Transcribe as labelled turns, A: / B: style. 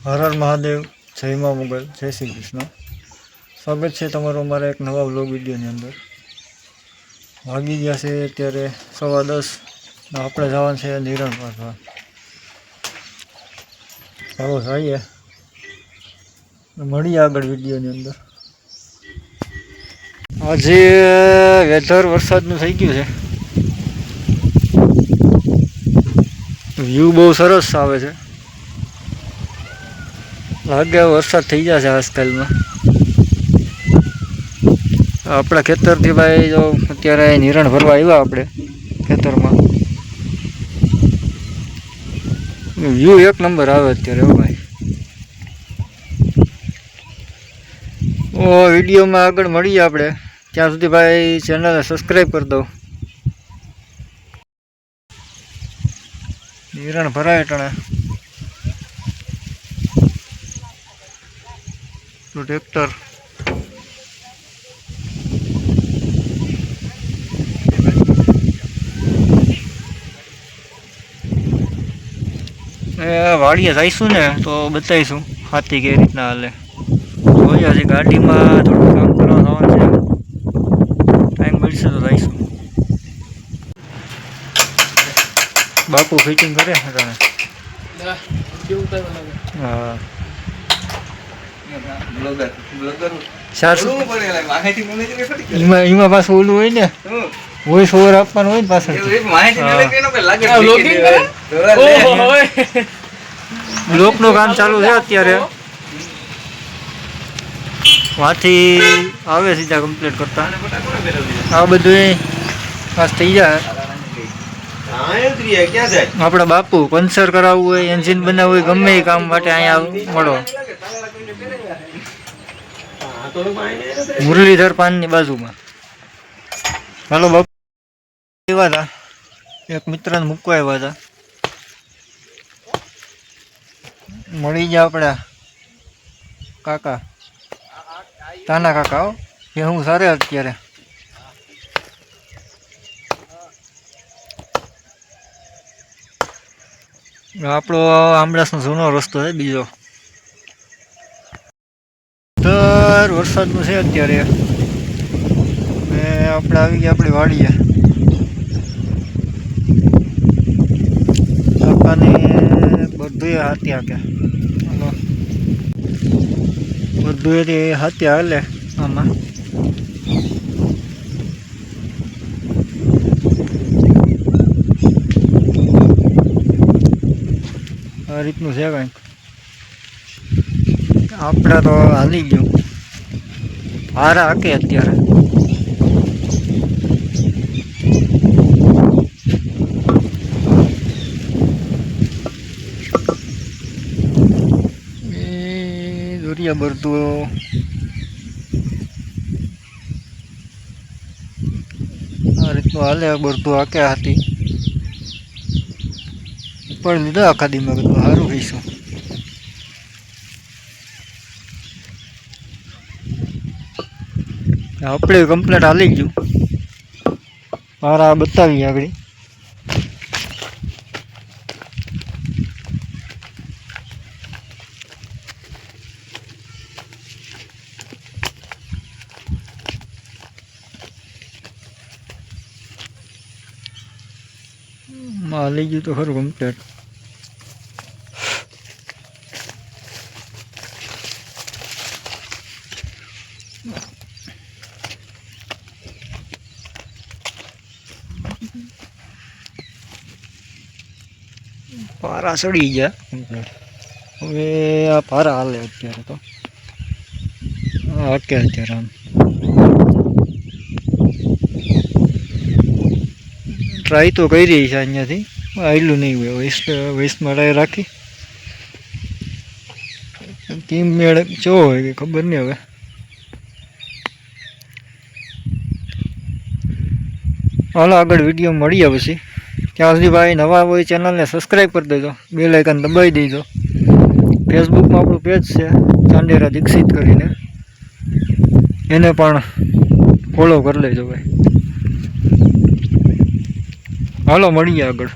A: હર હર મહાદેવ, જય મા મોગલ, જય શ્રી કૃષ્ણ। સ્વાગત છે તમારું અમારા એક નવા વ્લોગ વિડીયોની અંદર। વાગી ગયા છે અત્યારે 10:15। આપણે જવાનું છે નિરણ પાછવા। ચાલો જઈએ, મળીએ આગળ વિડીયોની અંદર। આજે વેધર વરસાદનું થઈ ગયું છે, વ્યૂ બહુ સરસ આવે છે। લાગે વરસાદ થઈ જશે આજકાલમાં। આપણા ખેતરથી ભાઈ જો અત્યારે નિરણ ભરવા આવ્યા આપણે ખેતરમાં। વ્યૂ એક નંબર આવે અત્યારે હો ભાઈ। વિડીયોમાં આગળ મળીએ આપણે, ત્યાં સુધી ભાઈ ચેનલને સબસ્ક્રાઈબ કરી દો। નિરણ ભરાય ટણે ટ્રેક્ટર વાડીએ જઈશું ને તો બતાવીશું હાથી કઈ રીતના હાલે। જોઈએ હજી ગાડીમાં થોડું કામ કરવા જવાનું છે, ટાઈમ મળશે તો જઈશું। બાપુ ફિટિંગ કરે તને? હા, એમાં પાછું ઓલું હોય ને, વોઇસ ઓવર આપવાનું હોય ને પાછળ। બ્લોકનું કામ ચાલુ છે અત્યારે, વાંથી આવે સીધા કમ્પ્લીટ કરતા। આ બધું પાસ થઈ જાય। આપણા બાપુ પંચર કરાવવું હોય, એન્જિન બનાવવું હોય, ગમે એ કામ માટે અહીંયા મળો। મુરલીધર પાનની બાજુમાં। હાલો બાપુ આવ્યા હતા, એક મિત્રને મૂકવા આવ્યા હતા। મળી ગયા આપણા કાકા, તાના કાકા હો, એ હું સારે અત્યારે। આપણો આમડાસનો જૂનો રસ્તો છે બીજો। વરસાદનું છે અત્યારે, ને આપણે આવી ગયા આપણી વાડીએ। કાકાને બધું હાથી હાકે, બધું હાથી હાલે આમાં। આ રીતનું છે કંઈક, આપણે તો હાલી ગયું હારા હાકે અત્યારે। દોરિયા ભરતું આ રીતનું હાલે, ભરતું હાકે હાથી પણ લીધા આખા દીમાં, બધું સારું રહીશું। આપણે કમ્પ્લેટ હાલી ગયું, મારા બતાવીએ આગળ। હાલી ગયું તો ખરું કમ્પ્લેટ। પારા ચડી ગયા કમ્પ્લેટ, હવે આ પારા હાલે અત્યારે તો હકે અત્યારે આમ ટ્રાય તો કરી રહી છે અહીંયાથી, આવેલું નહીં હોય વેસ્ટમાં રાખી કેમ મેળ ચો હોય કે ખબર નહીં હવે। હાલો આગળ વિડીયો મળીએ પછી, ત્યાં સુધી ભાઈ નવા હોય ચેનલને સબસ્ક્રાઈબ કરી દેજો, બેલ આઇકન દબાવી દેજો। ફેસબુકમાં આપણું પેજ છે ચાંદેરા દીક્ષિત કરીને, એને પણ ફોલો કરી લેજો ભાઈ। હાલો મળીએ આગળ।